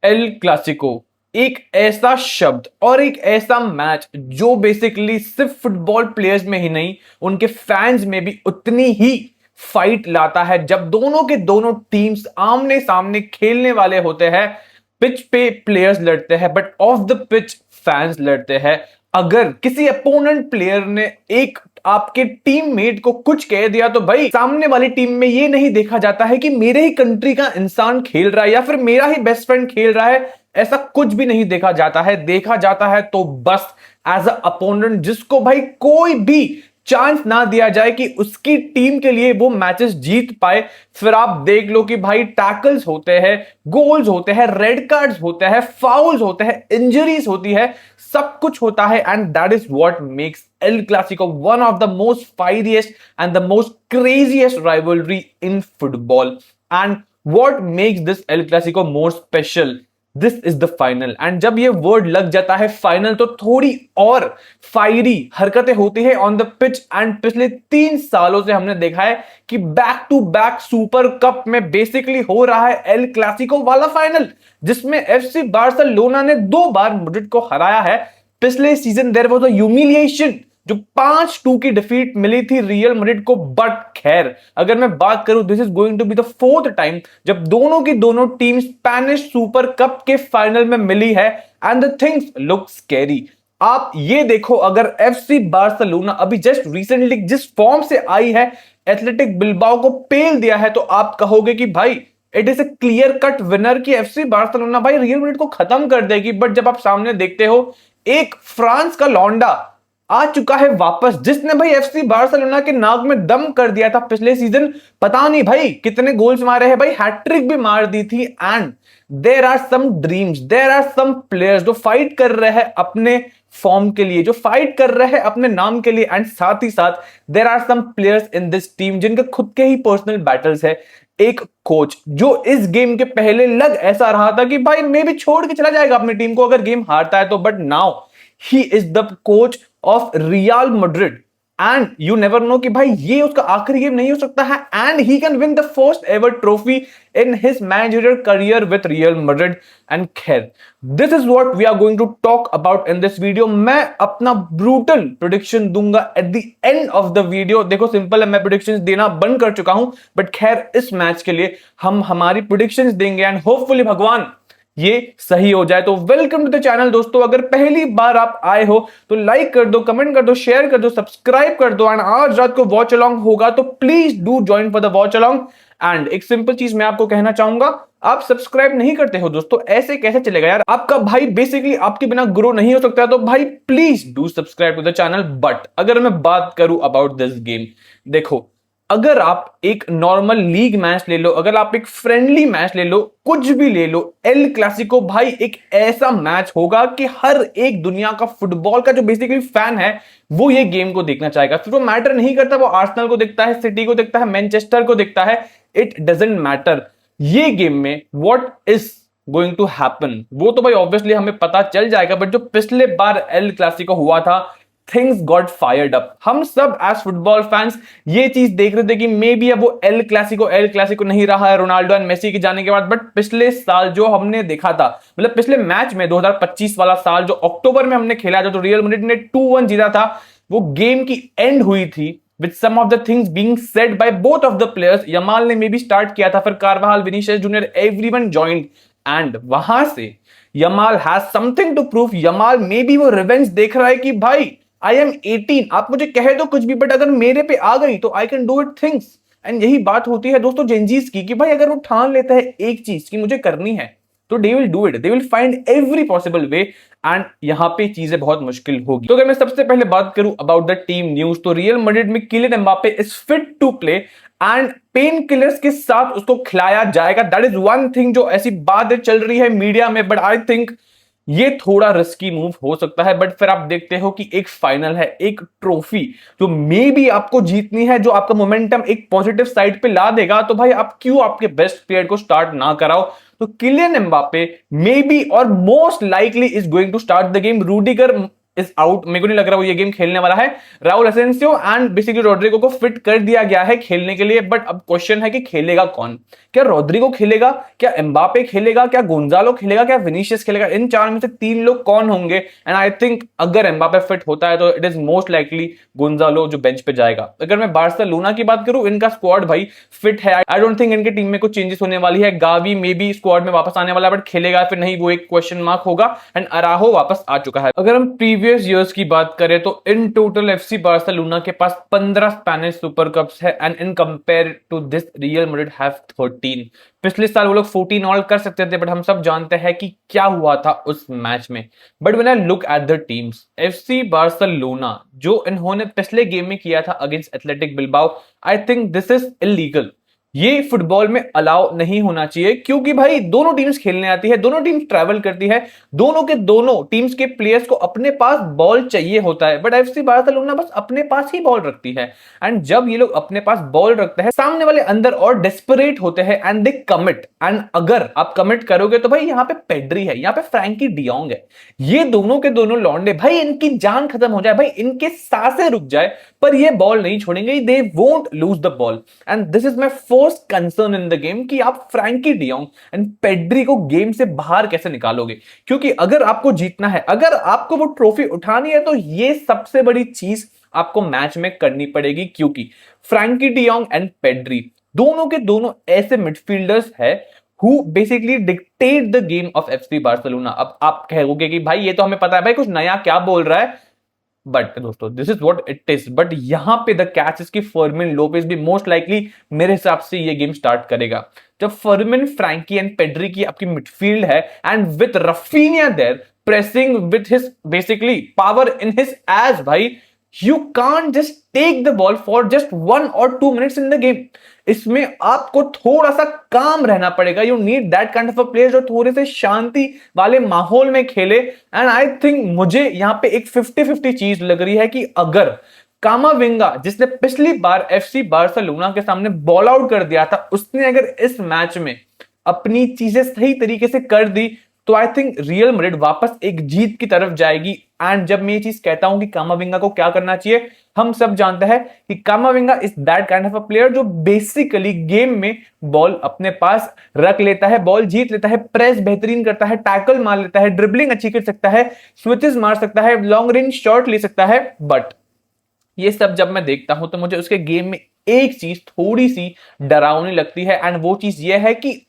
El Clasico एक ऐसा शब्द और एक ऐसा मैच जो बेसिकली सिर्फ फुटबॉल प्लेयर्स में ही नहीं, उनके फैंस में भी उतनी ही फाइट लाता है जब दोनों के दोनों टीम्स आमने सामने खेलने वाले होते हैं। पिच पे प्लेयर्स लड़ते हैं but of the pitch fans लड़ते हैं। अगर किसी अपोनेंट प्लेयर ने एक आपके टीममेट को कुछ कह दिया तो भाई सामने वाली टीम में ये नहीं देखा जाता है कि मेरे ही कंट्री का इंसान खेल रहा है या फिर मेरा ही बेस्ट फ्रेंड खेल रहा है। ऐसा कुछ भी नहीं देखा जाता है। देखा जाता है तो बस एज अ अपोनेंट जिसको भाई कोई भी चांस ना दिया जाए कि उसकी टीम के लिए वो मैचेस जीत पाए। फिर आप देख लो कि भाई टैकल्स होते हैं, गोल्स होते हैं, रेड कार्ड्स होते हैं, फाउल्स होते हैं, इंजरीज होती है, सब कुछ होता है। And that is what makes El Clasico one of the most fieriest and the most craziest rivalry in football. And what makes this El Clasico more special, this is the final. And जब ये word लग जाता है final तो थोड़ी और fiery हरकतें होती है ऑन द पिच। एंड पिछले 3 सालों से हमने देखा है कि back to back super cup में बेसिकली हो रहा है एल क्लासिको वाला फाइनल, जिसमें एफसी बार्सिलोना ने 2 बार मैड्रिड को हराया है। पिछले season there was a humiliation जो 5-2 की डिफीट मिली थी रियल मैड्रिड को। बट खैर अगर मैं बात करूं, this is going to be the 4th time जब दोनों की दोनों टीम स्पेनिश सुपर कप के फाइनल में मिली है। And the things look scary. आप ये देखो, अगर एफसी बार्सिलोना अभी जस्ट रिसेंटली जिस फॉर्म से आई है, एथलेटिक बिल्बाओ को पेल दिया है, तो आप कहोगे कि भाई it is a clear cut winner की एफसी बार्सिलोना भाई रियल मैड्रिड को खत्म कर देगी। बट जब आप सामने देखते हो, एक फ्रांस का लौंडा आ चुका है वापस, जिसने भाई एफसी बार्सिलोना के नाक में दम कर दिया था पिछले सीजन। पता नहीं भाई कितने गोल्स मारे हैं भाई, हैट्रिक भी मार दी थी। And there are some dreams, there are some players जो फाइट कर रहे हैं अपने फॉर्म के लिए, जो फाइट कर रहे हैं अपने नाम के लिए। एंड साथ ही साथ there are some players in this team जिनके खुद के ही पर्सनल बैटल्स है। एक कोच जो इस गेम के पहले लग ऐसा रहा था कि भाई मे भी छोड़ के चला जाएगा अपनी टीम को अगर गेम हारता है तो, but now he is the coach of Real Madrid and you never know कि भाई ये उसका आखिरी गेम नहीं हो सकता है and he can win the first ever trophy in his managerial career with Real Madrid। and खैर this is what we are going to talk about in this video। मैं अपना brutal prediction दूंगा at the end of the video। देखो simple है, मैं predictions देना बंद कर चुका हूं, बट खैर इस मैच के लिए हम हमारी predictions देंगे and hopefully भगवान ये सही हो जाए। तो वेलकम टू द चैनल दोस्तों। अगर पहली बार आप आए हो तो लाइक कर दो, कमेंट कर दो, शेयर कर दो, सब्सक्राइब कर दो। एंड आज रात को वॉच अलोंग होगा तो please do join for the watch along. And एक सिंपल चीज मैं आपको कहना चाहूंगा, आप सब्सक्राइब नहीं करते हो दोस्तों, ऐसे कैसे चलेगा यार। आपका भाई बेसिकली आपके बिना ग्रो नहीं हो सकता, तो भाई please do subscribe to the channel. But अगर मैं बात करूं अबाउट दिस गेम, देखो अगर आप एक नॉर्मल लीग मैच ले लो, अगर आप एक फ्रेंडली मैच ले लो, कुछ भी ले लो, एल क्लासिको भाई एक ऐसा मैच होगा कि हर एक दुनिया का फुटबॉल का जो बेसिकली फैन है वो ये गेम को देखना चाहेगा। फिर वो मैटर नहीं करता वो आर्सेनल को देखता है, सिटी को देखता है, मैनचेस्टर को देखता है, इट डजंट मैटर। ये गेम में what is going to happen वो तो भाई ऑब्वियसली हमें पता चल जाएगा। बट जो पिछले बार एल क्लासिको हुआ था, थिंग्स गॉट फायर्ड अप। हम सब एज फुटबॉल फैंस ये चीज देख रहे थे कि मे बी अब वो एल क्लासिको नहीं रहा है रोनाल्डो एंड मेसी के जाने के बाद। बट पिछले साल जो हमने देखा था, मतलब पिछले मैच में 2025 वाला साल जो अक्टूबर में हमने खेला था, जो रियल मैड्रिड ने 2-1 जीता था, वो गेम की एंड हुई थी with some of the things being said by both of the players। Yamal ने मे बी स्टार्ट किया था, फिर Carvajal, Vinicius junior, everyone joined. And वहां से Yamal has something to prove. Yamal may be वो revenge देख रहा है कि भाई आई एम 18, आप मुझे कहे दो कुछ भी, बट अगर मेरे पे आ गई तो I can do it things. And यही बात होती है दोस्तों जेंजीज की कि भाई अगर वो ठान लेता है एक चीज की मुझे करनी है तो they will do it, they will find every possible way. And यहां पे चीजें बहुत मुश्किल होगी। तो अगर मैं सबसे पहले बात करूं अबाउट द टीम न्यूज, तो रियल मैड्रिड में Kylian Mbappe is fit to play and painkillers के साथ उसको खिलाया जाएगा। दैट इज वन थिंग जो ऐसी बातें चल रही है मीडिया में, बट आई थिंक ये थोड़ा रिस्की मूव हो सकता है। बट फिर आप देखते हो कि एक फाइनल है, एक ट्रॉफी जो मे बी आपको जीतनी है, जो आपका मोमेंटम एक पॉजिटिव साइड पे ला देगा, तो भाई आप क्यों आपके बेस्ट प्लेयर को स्टार्ट ना कराओ। तो किलियन एम्बापे मे बी और most likely is going to start the game. Rudiger is out, मेरे को नहीं लग रहा वो ये गेम खेलने वाला है। Raul Asencio and basically Rodrigo को फिट कर दिया गया है खेलने के लिए, बट अब क्वेश्चन है कि खेलेगा कौन? क्या रोड्रिगो खेलेगा, क्या एम्बापे खेलेगा, क्या गोंजालो खेलेगा, क्या विनीशियस खेलेगा? इन चार में से तीन लोग कौन होंगे? एंड आई थिंक अगर एम्बापे फिट होता है तो it is most likely Gonzalo जो बेंच पे जाएगा। अगर मैं बार्सिलोना की बात करूं, इनका स्क्वाड भाई फिट है, आई डोंट थिंक इनके टीम में कुछ चेंजेस होने वाली है। गावी मे बी स्क्वाड में वापस आने वाला है, बट खेलेगा फिर नहीं वो एक क्वेश्चन मार्क होगा। एंड अराहो वापस आ चुका है। अगर हम प्रीवियस ईयर्स की बात करें तो इन टोटल एफसी बार्सिलोना के पास 15 स्पेनिश सुपर कप्स है, and in compare to this Real Madrid have 13। पिछले साल वो लोग 14 ऑल कर सकते थे, बट हम सब जानते हैं कि क्या हुआ था उस मैच में। But when I look at the teams, FC Barcelona जो इन्होंने पिछले गेम में किया था against athletic Bilbao, I think this is illegal. ये फुटबॉल में अलाउ नहीं होना चाहिए, क्योंकि भाई दोनों टीम्स खेलने आती है, दोनों टीम्स ट्रैवल करती है, दोनों के दोनों टीम्स के प्लेयर्स को अपने पास बॉल चाहिए होता है, बट एफसी बार्सिलोना बस अपने पास ही बॉल रखती है। एंड जब ये लोग अपने पास बॉल रखते हैं, सामने वाले अंदर और डेस्परेट होते हैं एंड दे कमिट। एंड अगर आप कमिट करोगे तो भाई यहाँ पे पेड्री है, यहाँ पे फ्रैंकी डियोंग है, ये दोनों के दोनों लौंडे भाई इनकी जान खत्म हो जाए, भाई इनके सांसें रुक जाए, पर ये बॉल नहीं छोड़ेंगे, they won't lose the ball. And this is my first concern in the game कि आप फ्रैंकी डियोंग एंड पेड्री को गेम से बाहर कैसे निकालोगे। क्योंकि अगर आपको जीतना है, अगर आपको वो ट्रॉफी उठानी है, तो ये सबसे बड़ी चीज आपको मैच में करनी पड़ेगी, क्योंकि फ्रैंकी डियोंग एंड पेड्री दोनों के दोनों ऐसे मिडफील्डर्स है who basically dictate the game of FC Barcelona. अब आप कहोगे कि भाई ये तो हमें पता है, भाई कुछ नया क्या बोल रहा है, बट दोस्तों this is what it is. But यहां पे द कैच इज कि फर्मिन लोपेज भी मोस्ट लाइकली मेरे हिसाब से ये गेम स्टार्ट करेगा। जब फर्मिन, फ्रैंकी एंड पेड्री की आपकी मिडफील्ड है, and with Raphinha there pressing with his basically power in his age, भाई you can't just take the ball for just 1 or 2 minutes in the game। इसमें आपको थोड़ा सा काम रहना पड़ेगा। You need that kind of a player जो थोड़े से शांति वाले माहौल में खेले। एंड आई थिंक मुझे यहां पे एक 50-50 चीज लग रही है कि अगर कामाविंगा, जिसने पिछली बार एफसी बार्सिलोना के सामने बॉल आउट कर दिया था, उसने अगर इस मैच में अपनी चीजें सही तरीके से कर दी, तो आई थिंक रियल मैड्रिड वापस एक जीत की तरफ जाएगी। एंड जब मैं ये चीज कहता हूं कि कामाविंगा को क्या करना चाहिए, हम सब जानते हैं कि कामाविंगा is that kind of a player जो बेसिकली गेम में बॉल अपने पास रख लेता है, बॉल जीत लेता है, प्रेस बेहतरीन करता है, टैकल मार लेता है, ड्रिबलिंग अच्छी कर सकता है, स्विचेस मार सकता है, लॉन्ग रेंज शॉट ले सकता है। बट ये सब जब मैं देखता हूं तो मुझे उसके गेम में एक चीज थोड़ी सी डरावनी लगती है, एंड वो चीज ये है कि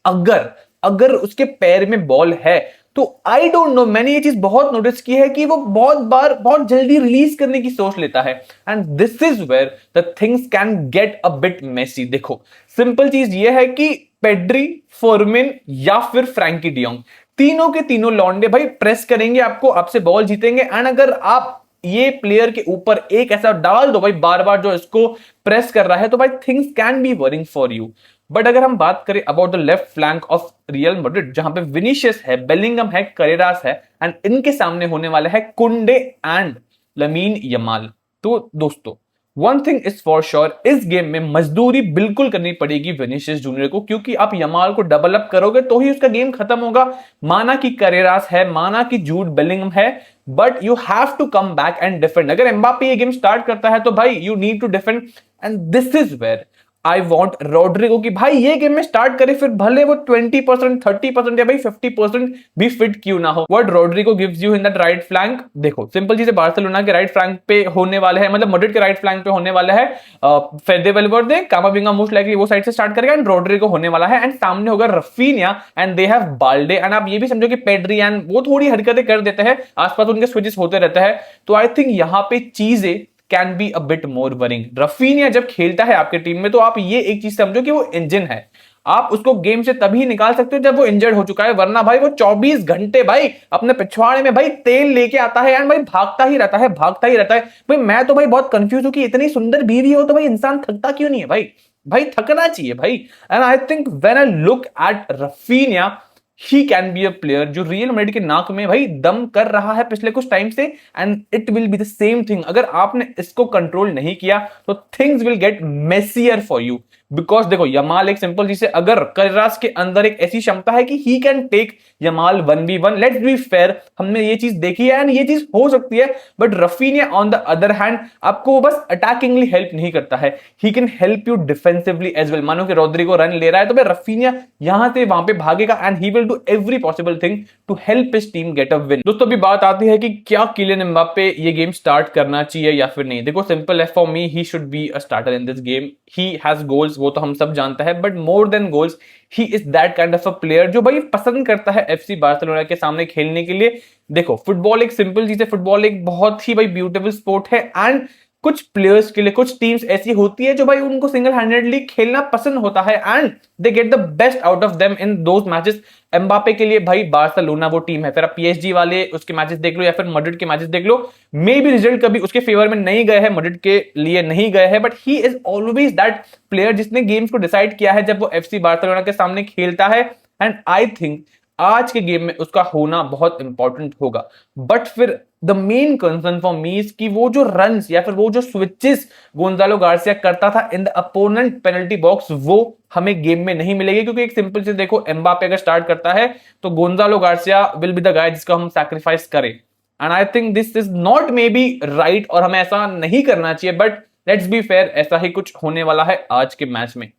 अगर उसके पैर में बॉल है तो आई डोंट नो, मैंने ये चीज बहुत नोटिस की है कि वो बहुत बार बहुत जल्दी रिलीज करने की सोच लेता है। And this is where the things can get a bit messy. देखो सिंपल चीज ये है कि पेड्री, फर्मिन या फिर फ्रैंकी डियोंग, तीनों के तीनों लौंडे भाई प्रेस करेंगे आपको, आपसे बॉल जीतेंगे। एंड अगर आप ये प्लेयर के ऊपर एक ऐसा डाल दो भाई बार बार जो इसको प्रेस कर रहा है, तो भाई things can be worrying for you. But अगर हम बात करें about the left flank of real Madrid, जहां पे विनीशियस है, बेलिंगम है, करेरास है, एंड इनके सामने होने वाले है कुंडे एंड लमीन यमाल। तो दोस्तों one thing is for sure, इस गेम में मजदूरी बिल्कुल करनी पड़ेगी विनीशियस जूनियर को, क्योंकि आप यमाल को डबल अप करोगे तो ही उसका गेम खत्म होगा। माना कि करेरास है, माना कि जूड बेलिंगम है, but you have to come back and defend. अगर एम्बापे ये गेम स्टार्ट करता है तो भाई you need to defend, and this is where I want Rodrigo की भाई ये गेम में स्टार्ट करे, फिर भले वो 20%, 30% या भाई 50% भी फिट क्यों ना हो। What Rodrigo gives you in that right flank, देखो सिंपल चीज है, बार्सिलोना के राइट फ्लैंक पे होने वाले हैं, मतलब मैड्रिड के राइट फ्लैंक पे होने वाला है फेदे वेल्वर्दे, कामाविंगा मोस्ट लाइकली वो साइड से स्टार्ट करेगा, एंड रोड्रिगो होने वाला है, एंड सामने होगा Raphinha, and they have Balde. And आप ये भी समझो कि पेड्री एंड वो थोड़ी हरकतें कर देते हैं, आसपास उनके स्विचेस होते रहते हैं। तो आई थिंक यहां पे चीजें can be a bit more worrying. Raphinha जब खेलता है आपके टीम में, तो आप ये एक चीज समझो कि वो इंजन है, आप उसको गेम से तभी निकाल सकते हो जब वो इंजर्ड हो चुका है, वरना भाई वो 24 घंटे भाई अपने पिछवाड़े में भाई तेल लेके आता है, एंड भाई भागता ही रहता है, भागता ही रहता है। भाई मैं तो भाई बहुत कंफ्यूज हूं कि इतनी सुंदर बीवी हो तो भाई इंसान थकता क्यों नहीं है? भाई थकना चाहिए भाई। And I think when I look at Raphinha, he can be a player जो रियल मैड्रिड के नाक में भाई दम कर रहा है पिछले कुछ टाइम से, and it will be the same thing. अगर आपने इसको कंट्रोल नहीं किया तो things will get messier for you. Because देखो यमाल एक सिंपल चीज है, अगर कर्रास के अंदर एक ऐसी क्षमता है कि he can take Yamal 1v1, let's be fair, हमने ये चीज देखी है एंड ये चीज हो सकती है। But Raphinha on the other hand आपको वो बस अटैकिंगली हेल्प नहीं करता है, he can help you defensively as well. मानो कि रोड्रिगो रन ले रहा है तो भाई रफीनिया यहां से वहां पे भागेगा and he will do every possible thing to help his team get a win. दोस्तों अभी बात आती है कि क्या किलियन एम्बाप्पे ये गेम स्टार्ट करना चाहिए या फिर नहीं। देखो सिंपल है, for me he should be a starter in this game. He has goals, वो तो हम सब जानते हैं, but more than goals he is that kind of a player जो भाई पसंद करता है एफसी बार्सिलोना के सामने खेलने के लिए। देखो फुटबॉल एक सिंपल चीज है, फुटबॉल एक बहुत ही भाई ब्यूटीफुल स्पोर्ट है एंड कुछ प्लेयर्स के लिए कुछ टीम्स ऐसी होती है जो भाई उनको सिंगल हैंडेडली खेलना पसंद होता है and they get the best out of them in those matches. Mbappe के लिए भाई बार्सिलोना वो टीम है, फिर आप पीएसजी वाले उसके मैचेस देख लो या फिर मैड्रिड के मैचेस देख लो, मे बी रिजल्ट कभी उसके फेवर में नहीं गए हैं, मैड्रिड के लिए नहीं गए हैं, but he is always that player जिसने गेम्स को डिसाइड किया है जब वो एफसी बार्सिलोना के सामने खेलता है। एंड आई थिंक आज के गेम में उसका होना बहुत इंपॉर्टेंट होगा। बट फिर the main concern for me is कि वो जो रन्स या फिर वो जो स्विचेस गोंजालो गार्सिया करता था in the opponent penalty box वो हमें गेम में नहीं मिलेगी, क्योंकि एक सिंपल चीज देखो, एम्बापे अगर स्टार्ट करता है तो Gonzalo Garcia will be the guy जिसका हम सैक्रिफाइस करें। And I think this is not may be right और हमें ऐसा नहीं करना चाहिए, बट लेट्स बी फेयर ऐसा ही कुछ होने वाला है आज के मैच में।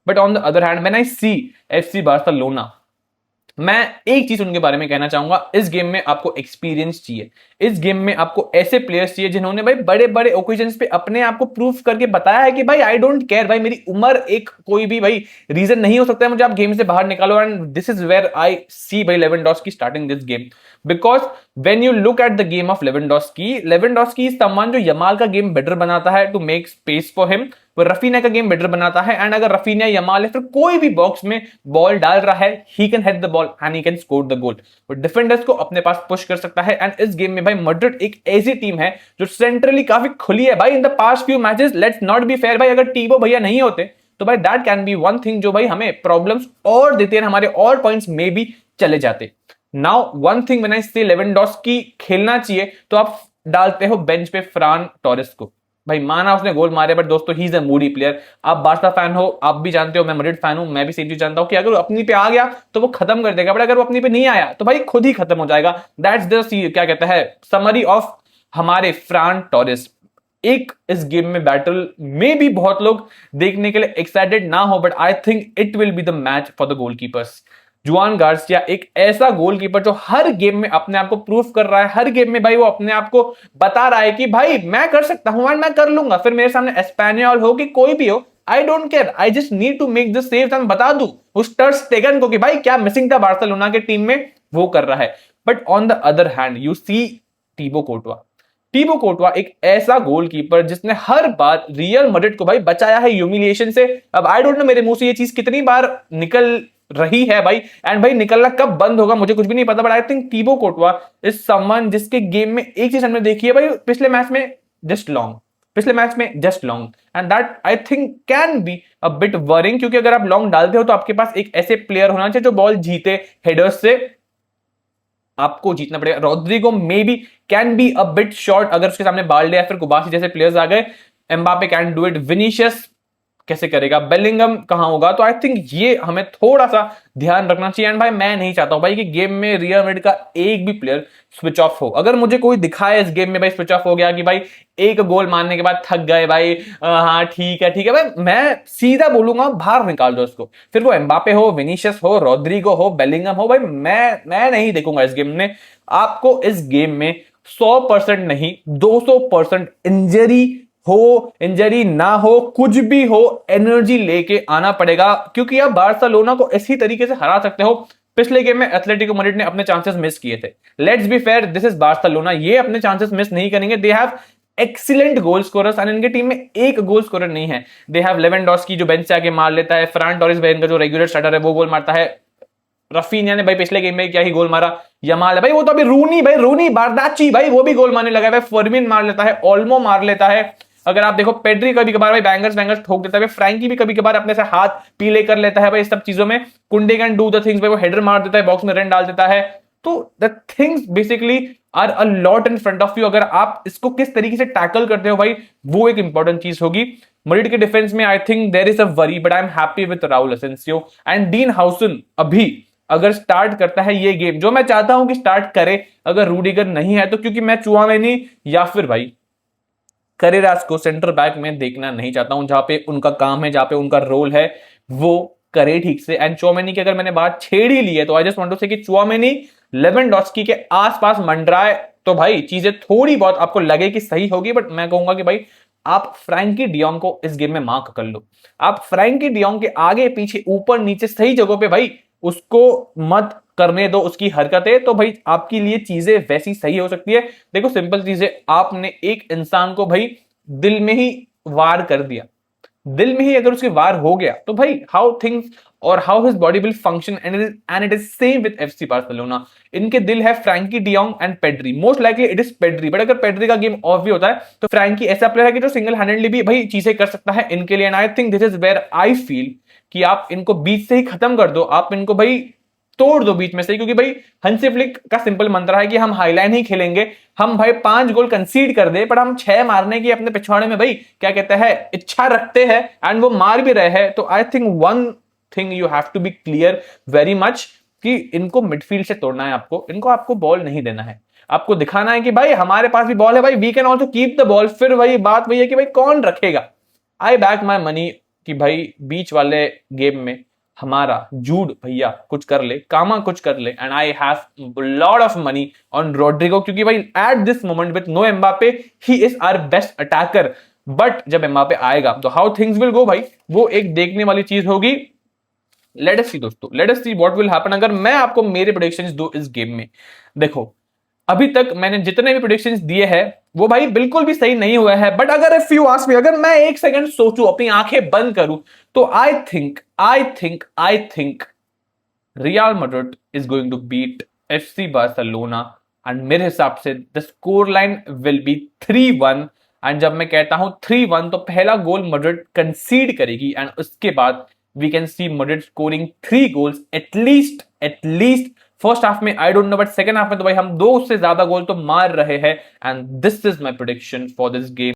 But on the other hand when I see FC Barcelona, मैं एक चीज उनके बारे में कहना चाहूंगा, इस गेम में आपको एक्सपीरियंस चाहिए, इस गेम में आपको ऐसे प्लेयर्स चाहिए जिन्होंने भाई बड़े बड़े ओकेजन्स पे अपने आप को प्रूफ करके बताया है कि भाई आई डोंट केयर, भाई मेरी उम्र एक कोई भी भाई रीजन नहीं हो सकता है मुझे आप गेम से बाहर निकालो। And this is where I see भाई Lewandowski starting this game, because when you look at the game of Lewandowski is someone जो यमाल का गेम बेटर बनाता है to make space for him, वो रफीना का गेम बेटर बनाता है। And अगर रफीना यमाल या फिर कोई भी बॉक्स में बॉल डाल रहा है, he can head the ball and he can score the goal, वो डिफेंडर्स को अपने पास पुश कर सकता है। एंड इस गेम में भाई मैड्रिड एक ऐसी टीम है जो सेंट्रली काफी खुली है भाई। In the past few matches let's not be fair भाई, अगर टीबो भैया नहीं होते तो भाई that can be one thing जो भाई हमें प्रॉब्लम्स और देते हैं, हमारे और पॉइंट्स में भी चले जाते। Now one thing when I से लेवेंडोस्की खेलना चाहिए तो आप डालते हो बेंच पे फ्रान टोरेस को। भाई माना उसने गोल मारे, बट दोस्तों he is a Moody player. आप बार्सा फैन हो, आप भी जानते हो, मैं मैड्रिड फैन हूं, मैं भी सेम चीज जानता हूं कि अगर वो अपनी पे आ गया तो वो खत्म कर देगा, बट अगर वो अपनी पे नहीं आया तो भाई खुद ही खत्म हो जाएगा। दैट्स द क्या कहता है समरी ऑफ हमारे फ्रान टोरेस। एक इस गेम में बैटल में भी बहुत लोग देखने के लिए एक्साइटेड ना हो, but I think it will be the match for the goalkeepers. जुआन गार्सिया एक ऐसा गोलकीपर जो हर गेम में अपने आप को प्रूफ कर रहा है, हर गेम में भाई वो अपने आप को बता रहा है कि भाई मैं कर सकता हूं एंड मैं कर लूंगा, फिर मेरे सामने एस्पेनियल हो कि कोई भी हो, I don't care, I just need to make this save and बता दूं उस टर स्टेगन को कि भाई क्या मिसिंग था बार्सिलोना के टीम में, वो कर रहा है। But on the other hand you see Thibaut Courtois एक ऐसा गोलकीपर जिसने हर बार रियल मैड्रिड को भाई बचाया है ह्यूमिलिएशन से। अब आई डोंट नो मेरे मुंह से ये चीज कितनी बार निकल रही है भाई, एंड भाई निकलना कब बंद होगा मुझे कुछ भी नहीं पता, but I think टीबो कोर्टवा is someone जिसके गेम में एक चीज हमने देखी है भाई, पिछले मैच में just long and that I think can be a bit worrying, क्योंकि अगर आप लॉन्ग डालते हो तो आपके पास एक ऐसे प्लेयर होना चाहिए जो बॉल जीते, हेडर्स से आपको जीतना पड़ेगा। Rodrigo maybe can be a bit short अगर उसके सामने बाल्डे या फिर कुबासी जैसे प्लेयर्स आ गए, Mbappe can do it, Vinicius कैसे करेगा, बेलिंगम कहां होगा, तो आई थिंक ये हमें थोड़ा सा ध्यान रखना चाहिए। एंड भाई मैं नहीं चाहता हूं भाई कि गेम में रियल मैड्रिड का एक भी प्लेयर स्विच ऑफ हो। अगर मुझे कोई दिखाए इस गेम में भाई स्विच ऑफ हो गया कि भाई एक गोल मारने के बाद थक गए भाई, हाँ ठीक है भाई, मैं सीधा बोलूंगा बाहर निकाल दो उसको, फिर वो एम्बापे हो, विनीशियस हो, रोड्रिगो हो, बेलिंगम हो, भाई मैं नहीं देखूंगा इस गेम में। आपको इस गेम में 100% नहीं 200% इंजरी ना हो, कुछ भी हो, एनर्जी लेके आना पड़ेगा, क्योंकि आप बार्सिलोना को इसी तरीके से हरा सकते हो। पिछले गेम में एथलेटिको मैड्रिड ने अपने चांसेस मिस किए थे, let's be fair, this is Barcelona, ये अपने चांसेस मिस नहीं करेंगे। They have excellent goal scorers and इनके टीम में एक गोल स्कोरर नहीं है। दे हैव लेवेंडोस्की जो बेंच से आके मार लेता है, फरान टोरेस भाई इनका जो रेगुलर स्टार्टर है वो गोल मारता है, रफीनिया ने भाई पिछले गेम में क्या ही गोल मारा, यमाल है भाई वो तो अभी रूनी बारदाची भाई वो भी गोल मारने लगा है, फर्मिन मार लेता है, ओल्मो मार लेता है। अगर आप देखो पेड्री कभी कभार भाई बैंगर्स ठोक देता है, फ्रैंकी भी कभी कभार अपने से हाथ पीले कर लेता है भाई इस सब चीजों में। कुंडे कैन डू द थिंग्स भाई, वो हेडर मार देता है, बॉक्स में रन डाल देता है। तो the things basically are a lot in front of you. अगर आप इसको किस तरीके से टैकल करते हो भाई, वो एक इंपॉर्टेंट चीज होगी। मैड्रिड के डिफेंस में I think there is a worry, but I am happy with Raul Asencio and Dean Huijsen. अभी अगर स्टार्ट करता है ये गेम, जो मैं चाहता हूं कि स्टार्ट करे, अगर रूडिगर नहीं है तो, क्योंकि मैं चुआमेनी या फिर भाई करेरास को सेंटर बैक में देखना नहीं चाहता हूं, जहां पे उनका काम है, जहां पे उनका रोल है, वो करे ठीक से। एंड चुआमेनी की अगर मैंने बात छेड़ ही ली है तो आई जस्ट वांट टू से कि चुआमेनी लेवेंडोस्की के आसपास मंडराए तो भाई चीजें थोड़ी बहुत आपको लगे कि सही होगी, बट मैं कहूंगा कि भाई आप फ्रैंकी डियोंग को इस गेम में मार्क कर लो। आप फ्रैंकी डियोंग के आगे पीछे ऊपर नीचे सही जगहों पे भाई उसको मत करने दो उसकी हरकतें, तो भाई आपके लिए चीजें वैसी सही हो सकती है। देखो सिंपल चीज है, आपने एक इंसान को भाई दिल में ही वार कर दिया, दिल में ही अगर उसके वार हो गया तो भाई हाउ थिंग्स और how his body will function, and it is same with FC Barcelona. इनके दिल है Frenkie de Jong and Pedri, most likely it is Pedri, but अगर पेड्री का गेम ऑफ भी होता है तो फ्रैंकी ऐसा प्लेयर है कि जो सिंगल हैंडेडली भी भाई चीजें कर सकता है इनके लिए। And I think this is where I feel कि आप इनको बीच से ही खत्म कर दो, आप इनको भाई तोड़ दो बीच में से, क्योंकि भाई हंसी फ्लिक का सिंपल मंत्र है कि हम हाईलाइन ही खेलेंगे, हम भाई 5 गोल कंसीड कर दे पर हम 6 मारने की अपने पिछवाड़े में भाई क्या कहते हैं इच्छा रखते हैं, एंड वो मार भी रहे हैं। तो I think one thing you have to be clear very much कि इनको मिडफील्ड से तोड़ना है, इनको आपको बॉल नहीं देना है, आपको दिखाना है कि भाई हमारे पास भी बॉल है भाई, we can also keep the ball. फिर वही बात वही है कि भाई कौन रखेगा। आई बैक माई मनी कि भाई बीच वाले गेम में हमारा जूड भैया कुछ कर ले, कामा कुछ कर ले, and I have lot of money on Rodrigo, क्योंकि भाई at this moment with no Mbappe he is our best attacker. But जब एम्बापे आएगा तो हाउ थिंग्स विल गो भाई, वो एक देखने वाली चीज होगी। लेट अस सी दोस्तों, let us see what will happen. अगर मैं आपको मेरे प्रेडिक्शंस दूं इस गेम में, देखो अभी तक मैंने जितने भी प्रेडिक्शंस दिए हैं वो भाई बिल्कुल भी सही नहीं हुआ है, बट अगर इफ यू आस्क मी, अगर मैं एक सेकंड सोचूं, अपनी आंखें बंद करूं, तो I think Real Madrid is going to beat FC Barcelona, and मेरे हिसाब से the score line will be 3-1। And जब मैं कहता हूं 3-1 तो पहला गोल मैड्रिड कंसीड करेगी, एंड उसके बाद we can see Madrid scoring 3 goals at least first half में, I don't know, but second half में तो भाई हम 2 से ज्यादा गोल तो मार रहे हैं। And this is my prediction for this game.